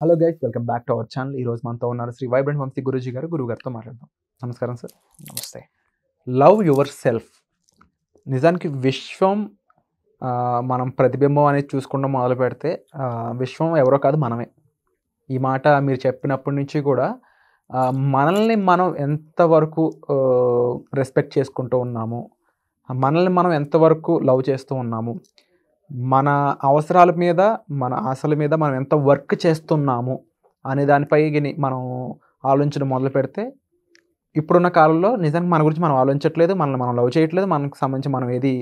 Hello guys, welcome back to our channel. ఈరోజు మనతో ఉన్నారు శ్రీ వైబ్రెంట్ వంశీ గురూజీ గారు. గురుగారితో మాట్లాడదాం. నమస్కారం సార్. నమస్తే. Love your self. నిజానికి విశ్వం మనం ప్రతిబింబం అనేది చూసుకుంటూ మొదలు పెడితే విశ్వం ఎవరో కాదు, మనమే. ఈ మాట మీరు చెప్పినప్పటి నుంచి కూడా మనల్ని మనం ఎంతవరకు రెస్పెక్ట్ చేసుకుంటూ ఉన్నాము, మనల్ని మనం ఎంతవరకు లవ్ చేస్తూ ఉన్నాము, మన అవసరాల మీద మన ఆశల మీద మనం ఎంత వర్క్ చేస్తున్నాము అనే దానిపై మనం ఆలోచించడం మొదలు పెడితే ఇప్పుడున్న కాలంలో నిజంగా మన గురించి మనం ఆలోచించట్లేదు, మనల్ని మనం లవ్ చేయట్లేదు, మనకు సంబంధించి మనం ఏది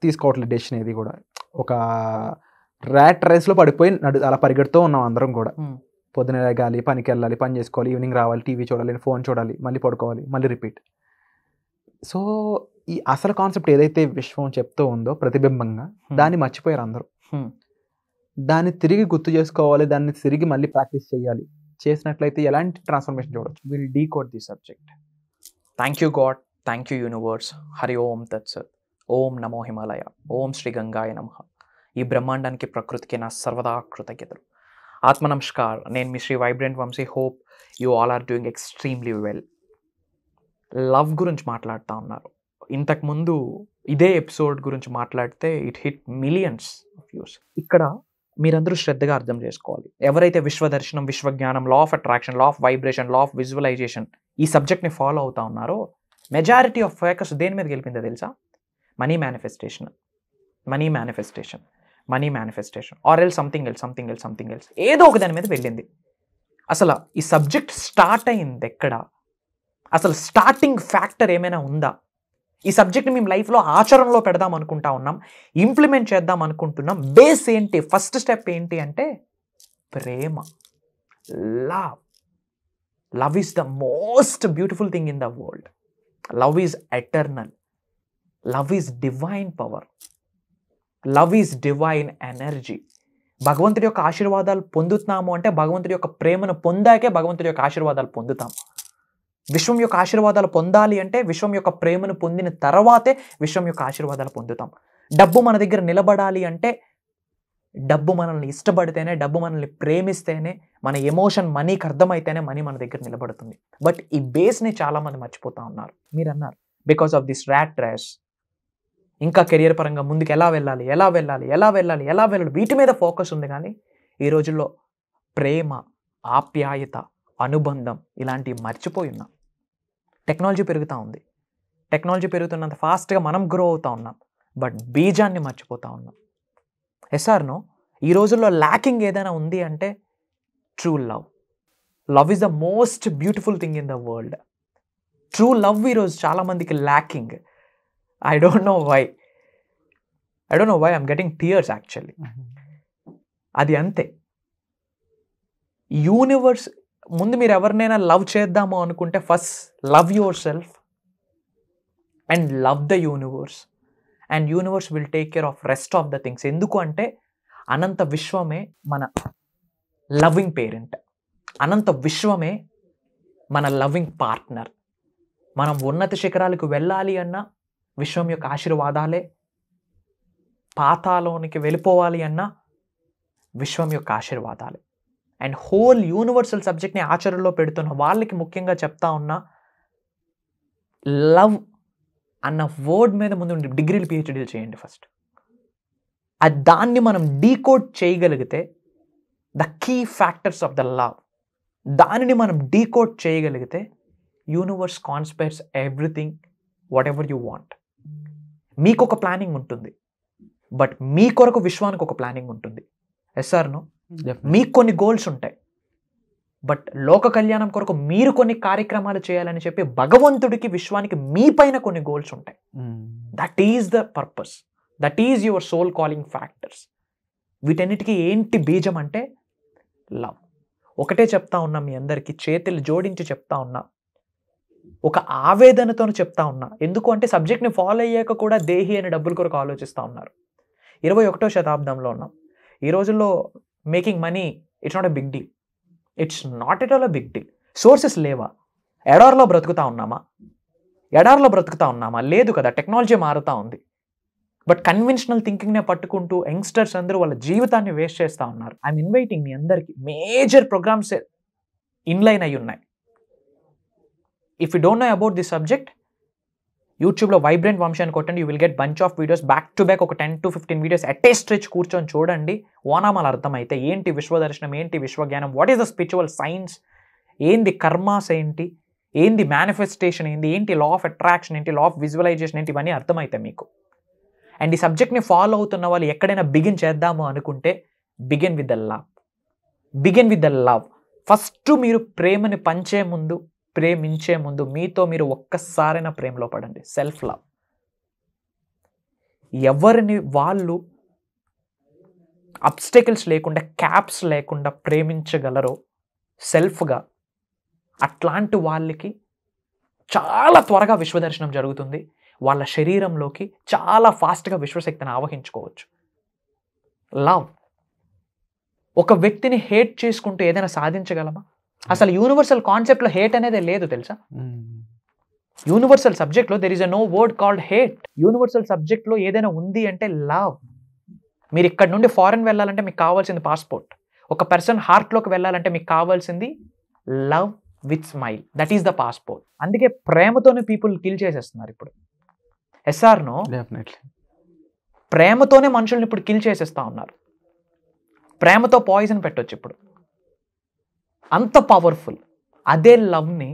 తీసుకోవట్లేదు డెసిషన్ ఏది కూడా. ఒక ర్యాట్ రేస్లో పడిపోయి అలా పరిగెడుతూ ఉన్నాం అందరం కూడా. పొద్దున లేగాలి, పనికి వెళ్ళాలి, పని చేసుకోవాలి, ఈవినింగ్ రావాలి, టీవీ చూడాలి, ఫోన్ చూడాలి, మళ్ళీ పడుకోవాలి, మళ్ళీ రిపీట్. సో ఈ అసలు కాన్సెప్ట్ ఏదైతే విశ్వం చెప్తూ ఉందో ప్రతిబింబంగా, దాన్ని మర్చిపోయారు అందరూ. దాన్ని తిరిగి గుర్తు చేసుకోవాలి, దాన్ని తిరిగి మళ్ళీ ప్రాక్టీస్ చేయాలి. చేసినట్లయితే ఎలాంటి ట్రాన్స్ఫర్మేషన్ చూడవచ్చు? Will decode the subject. Thank you God, thank you universe, Hari Om తత్సత్, ఓం నమో హిమాలయ, ఓం శ్రీ గంగాయ నమః. ఈ బ్రహ్మాండానికి ప్రకృతికి నా సర్వదా కృతజ్ఞతలు. ఆత్మ నమస్కార్. నేను మీ Shri vibrant Vamshi. Hope you all are doing extremely well. Love గురించి మాట్లాడుతూ ఉన్నారు. ఇంతకుముందు ఇదే ఎపిసోడ్ గురించి మాట్లాడితే it hit millions of views. ఇక్కడ మీరందరూ శ్రద్ధగా అర్థం చేసుకోవాలి. ఎవరైతే విశ్వదర్శనం, విశ్వజ్ఞానం, law of attraction, law of vibration, law of visualisation ఈ సబ్జెక్ట్ని ఫాలో అవుతా ఉన్నారో, మెజారిటీ ఆఫ్ ఫోకస్ దేని మీద గెలిపిందో తెలుసా? Money manifestation, money manifestation, money manifestation, or ఎల్ something else, something else, something else, ఏదో ఒక దాని మీద వెళ్ళింది. అసలు ఈ సబ్జెక్ట్ స్టార్ట్ అయింది ఎక్కడ? అసలు స్టార్టింగ్ ఫ్యాక్టర్ ఏమైనా ఉందా? ఈ సబ్జెక్ట్ని మేము లైఫ్లో ఆచరణలో పెడదాం అనుకుంటా ఉన్నాం, ఇంప్లిమెంట్ చేద్దాం అనుకుంటున్నాం. బేస్ ఏంటి? ఫస్ట్ స్టెప్ ఏంటి అంటే ప్రేమ. Love. Love is the most beautiful thing in the world. Love is eternal. Love is divine power. Love is divine energy. భగవంతుడి యొక్క ఆశీర్వాదాలు పొందుతున్నాము అంటే భగవంతుడి యొక్క ప్రేమను పొందాకే భగవంతుడి యొక్క ఆశీర్వాదాలు పొందుతాము. విశ్వం యొక్క ఆశీర్వాదాలు పొందాలి అంటే విశ్వం యొక్క ప్రేమను పొందిన తర్వాతే విశ్వం యొక్క ఆశీర్వాదాలు పొందుతాం. డబ్బు మన దగ్గర నిలబడాలి అంటే డబ్బు మనల్ని ఇష్టపడితేనే, డబ్బు మనల్ని ప్రేమిస్తేనే, మన ఎమోషన్ మనీకి అర్థమైతేనే మనీ మన దగ్గర నిలబడుతుంది. బట్ ఈ బేస్ని చాలామంది మర్చిపోతూ ఉన్నారు. మీరు అన్నారు because of this rat race. ఇంకా కెరియర్ పరంగా ముందుకు ఎలా వెళ్ళాలి, ఎలా వెళ్ళాలి, ఎలా వెళ్ళాలి, ఎలా వెళ్ళాలి, వీటి మీద ఫోకస్ ఉంది. కానీ ఈ రోజుల్లో ప్రేమ, ఆప్యాయత, అనుబంధం ఇలాంటివి మర్చిపోయి ఉన్నాం. టెక్నాలజీ పెరుగుతూ ఉంది. టెక్నాలజీ పెరుగుతున్నంత ఫాస్ట్గా మనం గ్రో అవుతూ ఉన్నాం. బట్ బీజాన్ని మర్చిపోతూ ఉన్నాం. ఎస్ఆర్నో ఈ రోజుల్లో ల్యాకింగ్ ఏదైనా ఉంది అంటే true love. Love is the most beautiful thing in the world. True love ఈరోజు చాలామందికి lacking. I don't know why I'm getting tears actually. అది అంతే. యూనివర్స్ ముందు మీరు ఎవరినైనా లవ్ చేద్దాము అనుకుంటే first love yourself and love the universe, and universe will take care of rest of the things. ఎందుకు అంటే అనంత విశ్వమే మన లవింగ్ పేరెంట్. అనంత విశ్వమే మన లవింగ్ పార్ట్నర్. మనం ఉన్నత శిఖరాలకు వెళ్ళాలి అన్నా విశ్వం యొక్క ఆశీర్వాదాలే, పాతాలోనికి వెళ్ళిపోవాలి అన్నా విశ్వం యొక్క ఆశీర్వాదాలే. అండ్ హోల్ యూనివర్సల్ సబ్జెక్ట్ని ఆచరణలో పెడుతున్న వాళ్ళకి ముఖ్యంగా చెప్తా ఉన్నా, లవ్ అన్న వర్డ్ మీద ముందు డిగ్రీలు పిహెచ్డీలు చేయండి ఫస్ట్. దాన్ని మనం డీకోడ్ చేయగలిగితే the key factors of the love, దానిని మనం డీకోడ్ చేయగలిగితే universe conspires everything whatever you want. మీకు ఒక ప్లానింగ్ ఉంటుంది, బట్ మీ కొరకు విశ్వానికి ఒక ప్లానింగ్ ఉంటుంది. ఎస్ఆర్నో మీకు కొన్ని గోల్స్ ఉంటాయి, బట్ లోక కళ్యాణం కొరకు మీరు కొన్ని కార్యక్రమాలు చేయాలని చెప్పి భగవంతుడికి, విశ్వానికి మీ పైన కొన్ని గోల్స్ ఉంటాయి. That is the purpose, that is your soul calling factors. వీటన్నిటికీ ఏంటి బీజం అంటే లవ్. ఒకటే చెప్తా ఉన్నా, మీ అందరికీ చేతులు జోడించి చెప్తా ఉన్నా, ఒక ఆవేదనతో చెప్తా ఉన్నా. ఎందుకు అంటే సబ్జెక్ట్ని ఫాలో అయ్యాక కూడా దేహి అనే డబ్బుల కొరకు ఆలోచిస్తూ ఉన్నారు. 21వ శతాబ్దంలో ఉన్నాం. ఈ రోజుల్లో making money it's not a big deal. It's not at all a big deal. Sources లేవా? ఎడార్లో బ్రతుకుతా ఉన్నామా? లేదు కదా. టెక్నాలజీ మారుతూ ఉంది. బట్ కన్వెన్షనల్ థింకింగ్నే పట్టుకుంటూ యంగ్స్టర్స్ అందరూ వాళ్ళ జీవితాన్ని వేస్ట్ చేస్తూ ఉన్నారు. ఐఎమ్ ఇన్వైటింగ్ మీ అందరికీ, మేజర్ ప్రోగ్రామ్స్ ఇన్లైన్ అయి ఉన్నాయి. If you don't know about this subject, యూట్యూబ్లో వైబ్రెంట్ వంశీ అని కొట్టండి, you will get bunch of videos back to back, ఒక 10 to 15 videos at a stretch కూర్చొని చూడండి. ఓనామాలు అర్థమైతే ఏంటి విశ్వదర్శనం, ఏంటి విశ్వజ్ఞానం, what is the spiritual science, ఏంది కర్మాస్ ఏంటి, ఏంది మేనిఫెస్టేషన్ ఏంటి లా ఆఫ్ అట్రాక్షన్ ఏంటి, లా ఆఫ్ విజువలైజేషన్ ఏంటి, ఇవన్నీ అర్థమవుతాయి మీకు. అండ్ ఈ సబ్జెక్ట్ని ఫాలో అవుతున్న వాళ్ళు ఎక్కడైనా బిగిన్ చేద్దాము అనుకుంటే begin with the love. Begin with the love. First మీరు ప్రేమని ప్రేమించే ముందు మీతో మీరు ఒక్కసారైనా ప్రేమలో పడండి. Self love. ఎవరిని వాళ్ళు అబ్స్టెకల్స్ లేకుండా, క్యాప్స్ లేకుండా ప్రేమించగలరో సెల్ఫ్గా, అట్లాంటి వాళ్ళకి చాలా త్వరగా విశ్వదర్శనం జరుగుతుంది. వాళ్ళ శరీరంలోకి చాలా ఫాస్ట్గా విశ్వశక్తిని ఆవహించుకోవచ్చు. లవ్. ఒక వ్యక్తిని హేట్ చేసుకుంటూ ఏదైనా సాధించగలమా? అసలు యూనివర్సల్ కాన్సెప్ట్లో హేట్ అనేది లేదు తెలుసా? యూనివర్సల్ సబ్జెక్ట్లో there is a no word called hate. Universal సబ్జెక్ట్లో ఏదైనా ఉంది అంటే లవ్. మీరు ఇక్కడ నుండి ఫారెన్ వెళ్ళాలంటే మీకు కావాల్సింది పాస్పోర్ట్. ఒక పర్సన్ హార్ట్లోకి వెళ్ళాలంటే మీకు కావాల్సింది love with smile. That is the passport. అందుకే ప్రేమతోనే పీపుల్ కిల్ చేసేస్తున్నారు ఇప్పుడు. Yes or no? డెఫినెట్లీ. ప్రేమతోనే మనుషుల్ని ఇప్పుడు కిల్ చేసేస్తూ ఉన్నారు. ప్రేమతో పాయిజన్ పెట్టొచ్చు ఇప్పుడు, అంత పవర్ఫుల్. అదే లవ్ని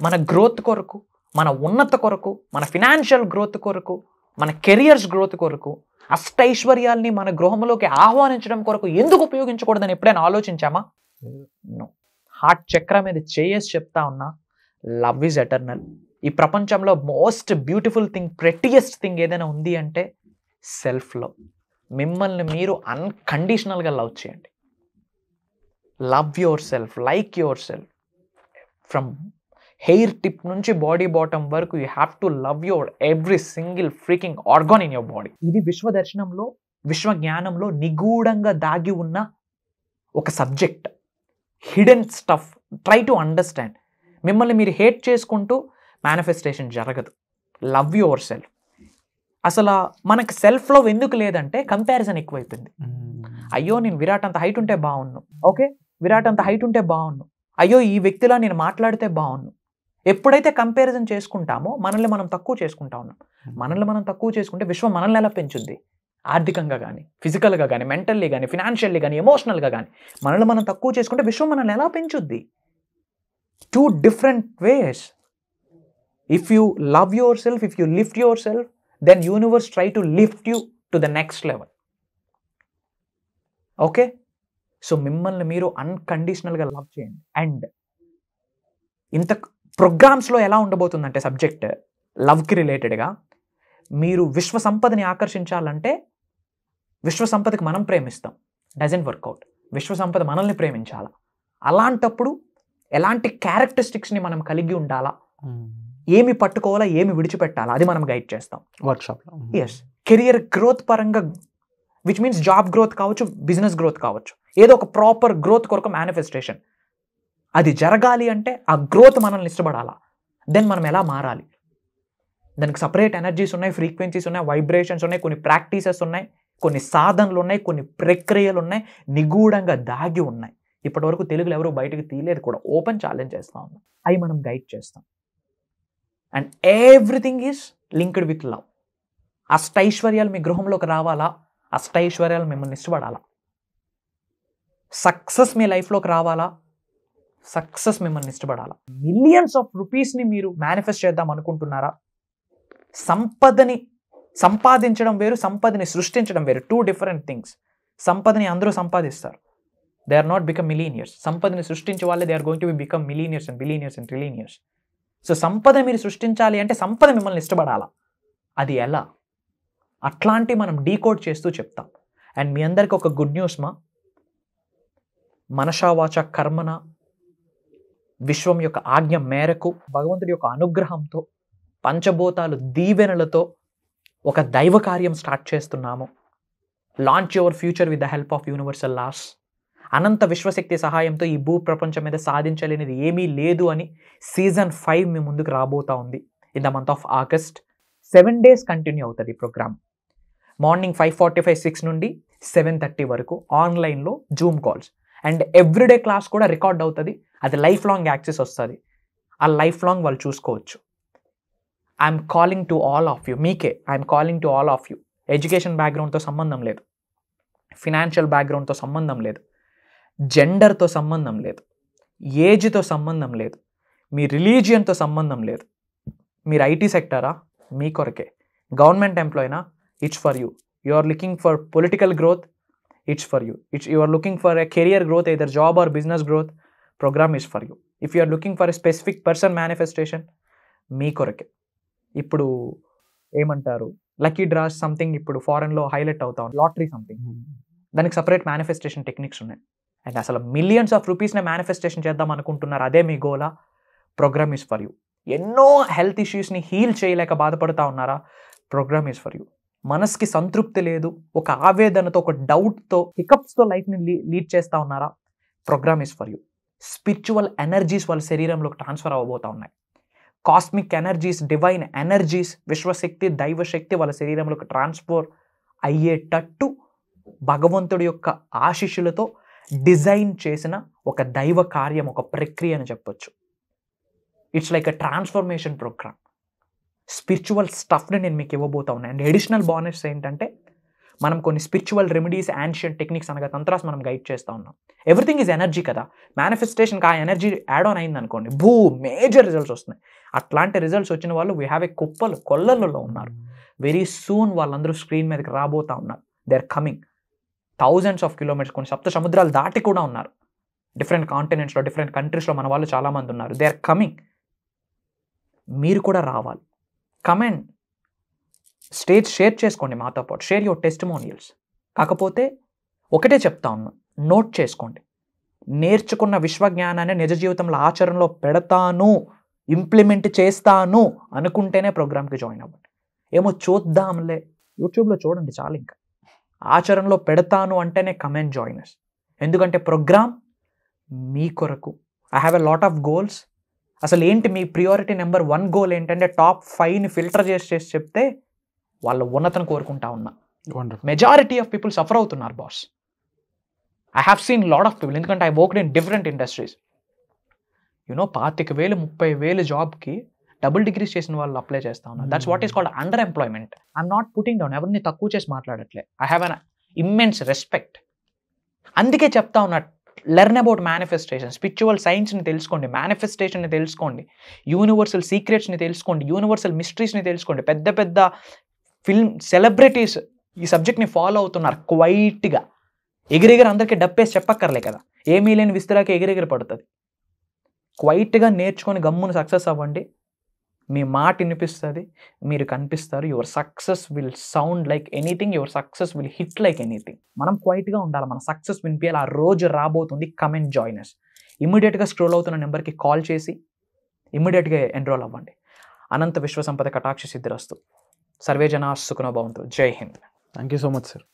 మన గ్రోత్ కొరకు, మన ఉన్నత కొరకు, మన ఫినాన్షియల్ గ్రోత్ కొరకు, మన కెరియర్స్ గ్రోత్ కొరకు, అష్టైశ్వర్యాల్ని మన గృహంలోకి ఆహ్వానించడం కొరకు ఎందుకు ఉపయోగించకూడదని ఎప్పుడైనా ఆలోచించామా? నో. హార్ట్ చక్ర మీద చేసి చెప్తా ఉన్నా, లవ్ ఈజ్ ఎటర్నల్. ఈ ప్రపంచంలో most beautiful thing, prettiest thing ఏదైనా ఉంది అంటే సెల్ఫ్ లవ్. మిమ్మల్ని మీరు అన్కండిషనల్గా లవ్ చేయండి. Love your self, like your self. From hair tip నుంచి బాడీ బాటమ్ వరకు you have to love your every single freaking organ in your body. ఇది విశ్వదర్శనంలో, విశ్వజ్ఞానంలో నిగూఢంగా దాగి ఉన్న ఒక subject, hidden stuff. Try to understand. మిమ్మల్ని మీరు హేట్ చేసుకుంటూ మేనిఫెస్టేషన్ జరగదు. Love your self. అసలు మనకు సెల్ఫ్ లవ్ ఎందుకు లేదంటే కంపారిజన్ ఎక్కువైపోయింది. అయ్యో నేను విరాట్ అంత హైట్ ఉంటే బాగున్నాను, ఓకే విరాట్ అంత హైట్ ఉంటే బాగున్నాను, అయ్యో ఈ వ్యక్తిలా నేను మాట్లాడితే బాగున్నాను. ఎప్పుడైతే కంపారిజన్ చేసుకుంటామో మనల్ని మనం తక్కువ చేసుకుంటా ఉన్నాం. మనల్ని మనం తక్కువ చేసుకుంటే విశ్వం మనల్ని ఎలా పెంచుద్ది? ఆర్థికంగా కానీ, ఫిజికల్గా కానీ, మెంటల్లీ కానీ, ఫినాన్షియల్లీ కానీ, ఎమోషనల్గా కానీ మనల్ని మనం తక్కువ చేసుకుంటే విశ్వం మనల్ని ఎలా పెంచుద్ది? 2 different ways. If you love yourself, if you lift yourself, then universe try to lift you to the next level. Okay? So మిమ్మల్ని మీరు అన్కండిషనల్గా లవ్ చేయండి. అండ్ ఇంత ప్రోగ్రామ్స్లో ఎలా ఉండబోతుందంటే సబ్జెక్ట్ లవ్కి రిలేటెడ్గా, మీరు విశ్వ సంపదని ఆకర్షించాలంటే విశ్వ సంపదకి మనం ప్రేమిస్తాం, డజంట్ వర్కౌట్. విశ్వ సంపద మనల్ని ప్రేమించాలా. అలాంటప్పుడు ఎలాంటి క్యారెక్టరిస్టిక్స్ని మనం కలిగి ఉండాలా, ఏమి పట్టుకోవాలా, ఏమి విడిచిపెట్టాలా, అది మనం గైడ్ చేస్తాం వర్క్షాప్లో. ఎస్. కెరియర్ గ్రోత్ పరంగా, విచ్ మీన్స్ జాబ్ గ్రోత్ కావచ్చు, బిజినెస్ గ్రోత్ కావచ్చు, ఏదో ఒక ప్రాపర్ గ్రోత్ కొరకు మేనిఫెస్టేషన్. అది జరగాలి అంటే ఆ గ్రోత్ మనల్ని ఇష్టపడాలా. దెన్ మనం ఎలా మారాలి, దానికి సపరేట్ ఎనర్జీస్ ఉన్నాయి, ఫ్రీక్వెన్సీస్ ఉన్నాయి, వైబ్రేషన్స్ ఉన్నాయి, కొన్ని ప్రాక్టీసెస్ ఉన్నాయి, కొన్ని సాధనలు ఉన్నాయి, కొన్ని ప్రక్రియలు ఉన్నాయి, నిగూఢంగా దాగి ఉన్నాయి. ఇప్పటివరకు తెలుగులో ఎవరు బయటకు తీయలేదు కూడా. ఓపెన్ ఛాలెంజ్ చేస్తూ ఉన్నాం. అవి మనం గైడ్ చేస్తాం. And everything is linked with love. అష్టైశ్వర్యాలు మీ గృహంలోకి రావాలా, అష్టైశ్వర్యాలు మిమ్మల్ని ఇష్టపడాలా. సక్సెస్ మీ లైఫ్లోకి రావాలా, సక్సెస్ మిమ్మల్ని ఇష్టపడాలా. మిలియన్స్ ఆఫ్ రూపీస్ని మీరు మేనిఫెస్ట్ చేద్దాం అనుకుంటున్నారా? సంపదని సంపాదించడం వేరు, సంపదని సృష్టించడం వేరు. 2 different థింగ్స్. సంపదని అందరూ సంపాదిస్తారు, they are not become millionaires. సంపదని సృష్టించే వాళ్ళే they are going to become millionaires and billionaires and trillionaires. So సంపద మీరు సృష్టించాలి అంటే సంపద మిమ్మల్ని ఇష్టపడాలా. అది ఎలా? అట్లాంటి మనం డీకోడ్ చేస్తూ చెప్తాం. అండ్ మీ అందరికీ ఒక గుడ్ న్యూస్ మా, మనసా వాచ కర్మన విశ్వం యొక్క ఆజ్ఞ మేరకు, భగవంతుడి యొక్క అనుగ్రహంతో, పంచభూతాలు దీవెనలతో ఒక దైవ కార్యం స్టార్ట్ చేస్తున్నాము. Launch your future with the help of universal laws. అనంత విశ్వశక్తి సహాయంతో ఈ భూ ప్రపంచం మీద సాధించలేనిది ఏమీ లేదు అని సీజన్ 5 మీ ముందుకు రాబోతా ఉంది. In the month of August. 7 days continue అవుతుంది ఈ ప్రోగ్రామ్. మార్నింగ్ 5:45 6 నుండి 7:30 వరకు ఆన్లైన్లో Zoom calls. And everyday class కూడా రికార్డ్ అవుతుంది. అది లైఫ్ లాంగ్ యాక్సెస్ వస్తుంది. ఆ లైఫ్ లాంగ్ వాళ్ళు చూసుకోవచ్చు. I'm calling to all of you. మీకే I'm calling to all of you. Education బ్యాక్గ్రౌండ్తో సంబంధం లేదు, ఫినాన్షియల్ బ్యాక్గ్రౌండ్తో సంబంధం లేదు, జెండర్తో సంబంధం లేదు, ఏజ్తో సంబంధం లేదు, మీ రిలీజియన్తో సంబంధం లేదు. మీరు ఐటీ సెక్టరా, మీ కొరకే. గవర్నమెంట్ ఎంప్లాయీనా, it's for you. You are looking for political growth, it's for you. You are looking for a career growth, either job or business growth, program is for you. If you are looking for a specific person manifestation, మీ కొరకే. ఇప్పుడు ఏమంటారు, lucky dross something ఇప్పుడు ఫారెన్లో highlight అవుతా ఉంది, lottery something, దానికి separate manifestation techniques ఉన్నాయి. And అసలు మిలియన్స్ ఆఫ్ రూపీస్ని మేనిఫెస్టేషన్ చేద్దాం అనుకుంటున్నారు, అదే మీ గోలా, ప్రోగ్రామ్ ఈజ్ ఫర్ యూ. ఎన్నో హెల్త్ ఇష్యూస్ని హీల్ చేయలేక బాధపడుతూ ఉన్నారా, ప్రోగ్రామ్ ఈజ్ ఫర్ యూ. మనసుకి సంతృప్తి లేదు, ఒక ఆవేదనతో, ఒక డౌట్తో, హికప్స్తో లైఫ్ని లీడ్ చేస్తూ ఉన్నారా, program is for you. Spiritual energies వాళ్ళ శరీరంలోకి ట్రాన్స్ఫర్ అవ్వబోతూ ఉన్నాయి. కాస్మిక్ ఎనర్జీస్, డివైన్ ఎనర్జీస్, విశ్వశక్తి, దైవశక్తి వాళ్ళ శరీరంలోకి ట్రాన్స్ఫర్ అయ్యేటట్టు భగవంతుడి యొక్క ఆశీస్సులతో డిజైన్ చేసిన ఒక దైవ కార్యం, ఒక ప్రక్రియ అని చెప్పొచ్చు. It's like a transformation programme. Spiritual స్టఫ్ని నేను మీకు ఇవ్వబోతా ఉన్నాను. అండ్ అడిషనల్ బోనస్ ఏంటంటే, మనం కొన్ని స్పిరిచువల్ రెమెడీస్, యాన్షియంట్ టెక్నిక్స్ అనగా తంత్రాస్ మనం గైడ్ చేస్తూ ఉన్నాం. ఎవ్రీథింగ్ ఈజ్ ఎనర్జీ కదా. మేనిఫెస్టేషన్కి ఆ ఎనర్జీ యాడ్ ఆన్ అయింది అనుకోండి, మేజర్ రిజల్ట్స్ వస్తున్నాయి. అట్లాంటి రిజల్ట్స్ వచ్చిన వాళ్ళు వీ హ్యావ్ ఏ కొల్లలలో ఉన్నారు. వెరీ సూన్ వాళ్ళందరూ స్క్రీన్ మీదకి రాబోతా ఉన్నారు. They are coming thousands of kilometres, కొన్ని సప్త సముద్రాలు దాటి కూడా ఉన్నారు. డిఫరెంట్ కాంటినెంట్స్లో, డిఫరెంట్ కంట్రీస్లో మన వాళ్ళు చాలామంది ఉన్నారు. They are coming. మీరు కూడా రావాలి. కమెంట్, స్టేజ్ షేర్ చేసుకోండి మాతో పాటు, షేర్ యువర్ టెస్టిమోనియల్స్. కాకపోతే ఒకటే చెప్తా ఉన్నా, నోట్ చేసుకోండి. నేర్చుకున్న విశ్వజ్ఞానాన్ని నిజ జీవితంలో ఆచరణలో పెడతాను, ఇంప్లిమెంట్ చేస్తాను అనుకుంటేనే ప్రోగ్రామ్కి జాయిన్ అవ్వండి. ఏమో చూద్దాంలే, యూట్యూబ్లో చూడండి చాలు. ఇంకా ఆచరణలో పెడతాను అంటేనే కమెంట్ జాయినర్స్. ఎందుకంటే ప్రోగ్రామ్ మీ కొరకు. I have a lot of goals. అసలు ఏంటి మీ ప్రియారిటీ నెంబర్ 1 గోల్ ఏంటంటే, టాప్ 5ని ఫిల్టర్ చేసి చెప్తే వాళ్ళ ఉన్నతను కోరుకుంటా ఉన్నా. మెజారిటీ ఆఫ్ పీపుల్ సఫర్ అవుతున్నారు boss. I have seen lot of people, ఎందుకంటే I worked in different industries. 25,000 30,000 జాబ్కి డబుల్ డిగ్రీస్ చేసిన వాళ్ళు అప్లై చేస్తా ఉన్నారు. That's what is called underemployment. I'm not putting down, ఎవరిని తక్కువ చేసి మాట్లాడట్లే. I have an immense respect. అందుకే చెప్తా ఉన్నా, లెర్న్ అబౌట్ మేనిఫెస్టేషన్. స్పిరిచువల్ సైన్స్ని తెలుసుకోండి, మేనిఫెస్టేషన్ని తెలుసుకోండి, యూనివర్సల్ సీక్రెట్స్ని తెలుసుకోండి, యూనివర్సల్ మిస్టరీస్ని తెలుసుకోండి. పెద్ద పెద్ద ఫిల్మ్ సెలబ్రిటీస్ ఈ సబ్జెక్ట్ని ఫాలో అవుతున్నారు క్వైట్గా. ఎగిరెగిరి అందరికీ డప్పేసి చెప్పక్కర్లే కదా, ఏమీ లేని విస్తరాకి ఎగిరెగిరి పడుతుంది. క్వైట్గా నేర్చుకొని గమ్మును సక్సెస్ అవ్వండి. మీ మాట వినిపిస్తుంది, మీరు కనిపిస్తారు. Your success will sound like anything, your success will hit like anything. మనం క్వైట్గా ఉండాలి, మన సక్సెస్ వినిపించాలి. ఆ రోజు రాబోతుంది. Comment joiners. ఇమ్మీడియట్గా స్క్రోల్ అవుతున్న నెంబర్కి కాల్ చేసి ఇమ్మీడియట్గా ఎన్రోల్ అవ్వండి. అనంత విశ్వ సంపద కటాక్ష సిద్ధిరస్తు. సర్వే జనా సుఖనో భవంతు. జై Hind. Thank you so much sir.